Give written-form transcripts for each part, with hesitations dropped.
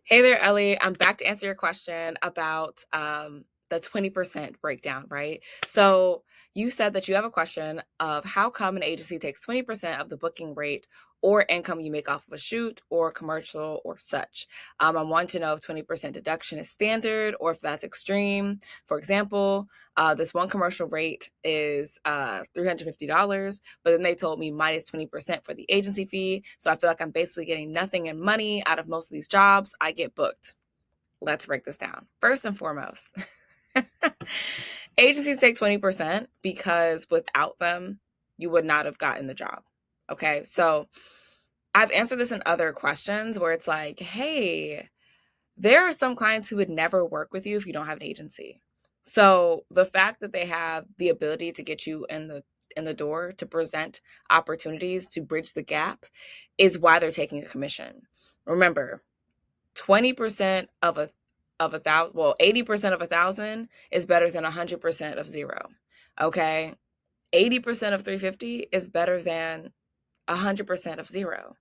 Hey there, Ellie. I'm back to answer your question about the 20% breakdown, right? So you said that you have a question of how come an agency takes 20% of the booking rate or income you make off of a shoot or commercial or such. I want to know if 20% deduction is standard or if that's extreme. For example, this one commercial rate is $350, but then they told me minus 20% for the agency fee. So I feel like I'm basically getting nothing in money out of most of these jobs I get booked. Let's break this down. First and foremost, agencies take 20% because without them, you would not have gotten the job. Okay. So I've answered this in other questions where it's like, hey, there are some clients who would never work with you if you don't have an agency. So the fact that they have the ability to get you in the door to present opportunities to bridge the gap is why they're taking a commission. Remember, 20% of a thousand, well, 80% of 1,000 is better than 100% of zero. Okay? 80% of 350 is better than 100% of zero.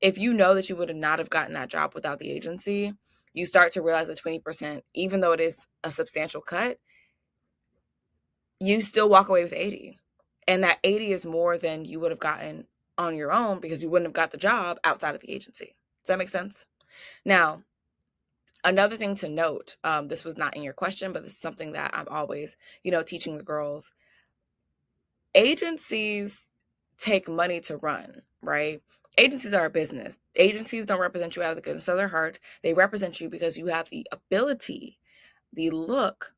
If you know that you would not have gotten that job without the agency, you start to realize that 20%, even though it is a substantial cut, you still walk away with 80. And that 80 is more than you would have gotten on your own because you wouldn't have got the job outside of the agency. Does that make sense? Now, another thing to note, this was not in your question, but this is something that I'm always, teaching the girls. Agencies take money to run, right? Agencies are a business. Agencies don't represent you out of the goodness of their heart. They represent you because you have the ability, the look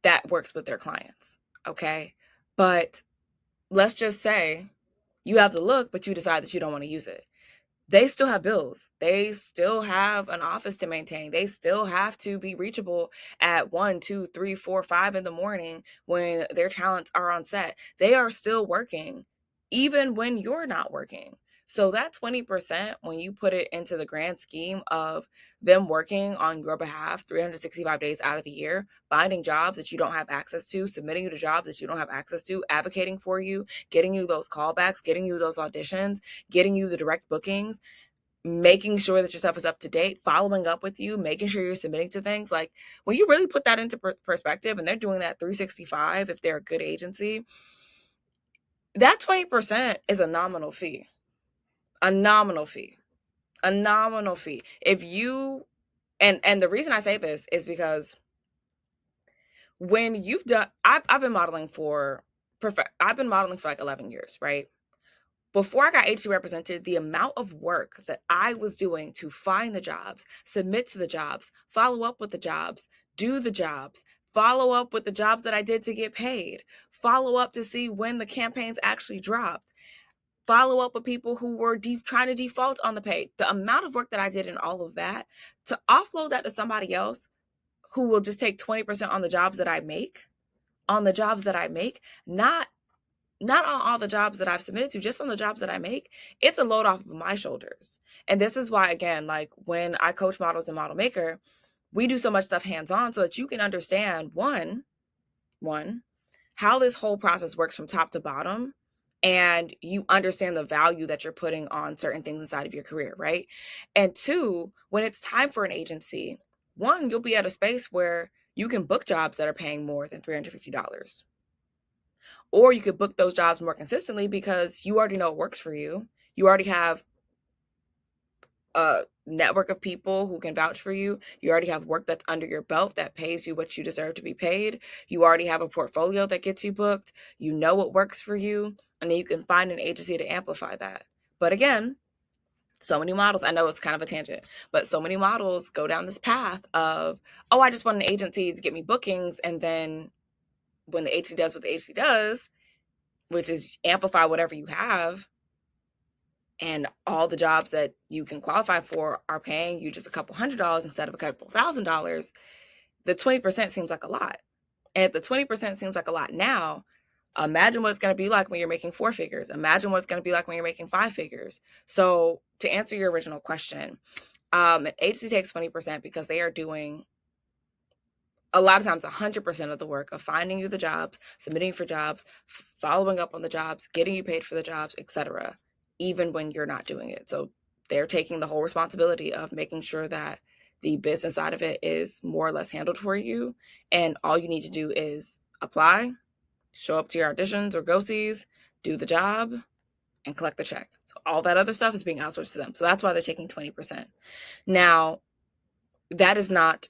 that works with their clients. Okay. But let's just say you have the look, but you decide that you don't want to use it. They still have bills. They still have an office to maintain. They still have to be reachable at 1, 2, 3, 4, 5 in the morning when their talents are on set. They are still working, even when you're not working. So that 20%, when you put it into the grand scheme of them working on your behalf 365 days out of the year, finding jobs that you don't have access to, submitting you to jobs that you don't have access to, advocating for you, getting you those callbacks, getting you those auditions, getting you the direct bookings, making sure that your stuff is up to date, following up with you, making sure you're submitting to things. Like when you really put that into perspective, and they're doing that 365 if they're a good agency, that 20% is a nominal fee. A nominal fee. A nominal fee. If you and the reason I say this is because when you've done I've been modeling for I've been modeling for like 11 years, right? Before I got agency represented, the amount of work that I was doing to find the jobs, submit to the jobs, follow up with the jobs, do the jobs, follow up with the jobs that I did to get paid, follow up to see when the campaigns actually dropped, follow up with people who were trying to default on the pay. The amount of work that I did in all of that, to offload that to somebody else who will just take 20% on the jobs that I make, not on all the jobs that I've submitted to, just on the jobs that I make, it's a load off of my shoulders. And this is why, again, like when I coach models in Model Maker, we do so much stuff hands-on so that you can understand one, how this whole process works from top to bottom, and you understand the value that you're putting on certain things inside of your career, right? And two, when it's time for an agency, one, you'll be at a space where you can book jobs that are paying more than $350. Or you could book those jobs more consistently because you already know it works for you. You already have a network of people who can vouch for you. You already have work that's under your belt that pays you what you deserve to be paid. You already have a portfolio that gets you booked. You know what works for you. And then you can find an agency to amplify that. But again, so many models, I know it's kind of a tangent, but so many models go down this path of, oh, I just want an agency to get me bookings. And then when the agency does what the agency does, which is amplify whatever you have, and all the jobs that you can qualify for are paying you just a couple $100s instead of a couple $1,000s, the 20% seems like a lot. And if the 20% seems like a lot now, imagine what it's going to be like when you're making 4 figures. Imagine what it's going to be like when you're making 5 figures. So to answer your original question, an agency takes 20% because they are doing a lot of times 100% of the work of finding you the jobs, submitting for jobs, following up on the jobs, getting you paid for the jobs, etc., even when you're not doing it. So they're taking the whole responsibility of making sure that The business side of it is more or less handled for you. And all you need to do is apply, show up to your auditions or go-sees, do the job, and collect the check. So all that other stuff is being outsourced to them. So that's why they're taking 20%. Now, that is not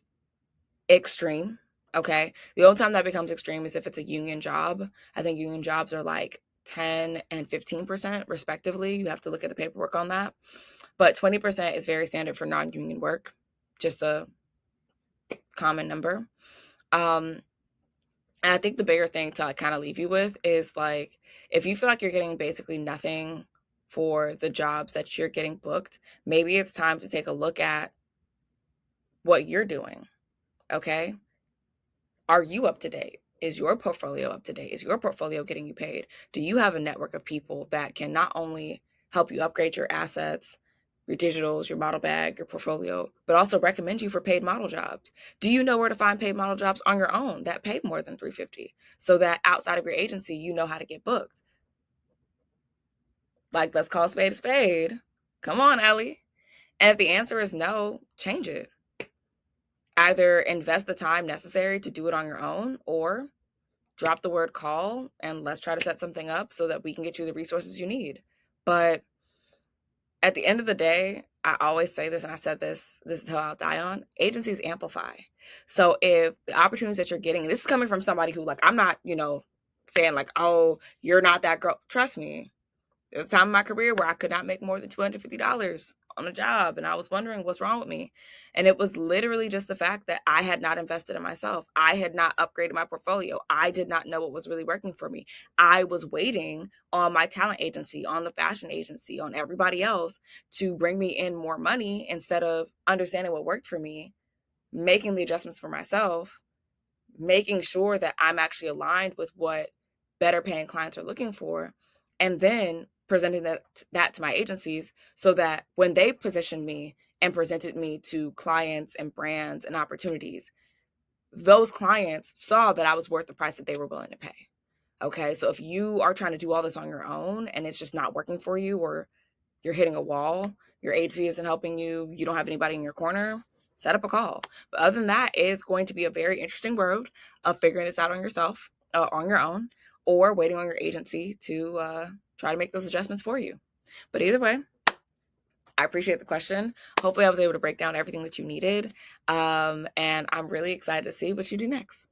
extreme. Okay. The only time that becomes extreme is if it's a union job. I think union jobs are like 10 and 15% respectively. You have to look at the paperwork on that. But 20% is very standard for non-union work, just a common number. And I think the bigger thing to like kind of leave you with is like, if you feel like you're getting basically nothing for the jobs that you're getting booked, maybe it's time to take a look at what you're doing. Okay. Are you up to date? Is your portfolio up to date? Is your portfolio getting you paid? Do you have a network of people that can not only help you upgrade your assets, your digitals, your model bag, your portfolio, but also recommend you for paid model jobs? Do you know where to find paid model jobs on your own that pay more than $350 so that outside of your agency, you know how to get booked? Like, let's call a spade a spade. Come on, Ellie. And if the answer is no, change it. Either invest the time necessary to do it on your own, or drop the word call and let's try to set something up so that we can get you the resources you need. But at the end of the day, I always say this, and I said this is how I'll die on: agencies amplify. So if the opportunities that you're getting, and this is coming from somebody who, like, I'm not, saying like, oh, you're not that girl. Trust me, there was a time in my career where I could not make more than $250 on a job, and I was wondering what's wrong with me. And it was literally just the fact that I had not invested in myself. I had not upgraded my portfolio. I did not know what was really working for me. I was waiting on my talent agency, on the fashion agency, on everybody else to bring me in more money instead of understanding what worked for me, making the adjustments for myself, making sure that I'm actually aligned with what better paying clients are looking for, and then presenting that to my agencies so that when they positioned me and presented me to clients and brands and opportunities, those clients saw that I was worth the price that they were willing to pay. Okay, so if you are trying to do all this on your own and it's just not working for you, or you're hitting a wall, your agency isn't helping you, you don't have anybody in your corner, set up a call. But other than that, it's going to be a very interesting road of figuring this out on yourself, on your own, or waiting on your agency to try to make those adjustments for you. But either way, I appreciate the question. Hopefully I was able to break down everything that you needed. And I'm really excited to see what you do next.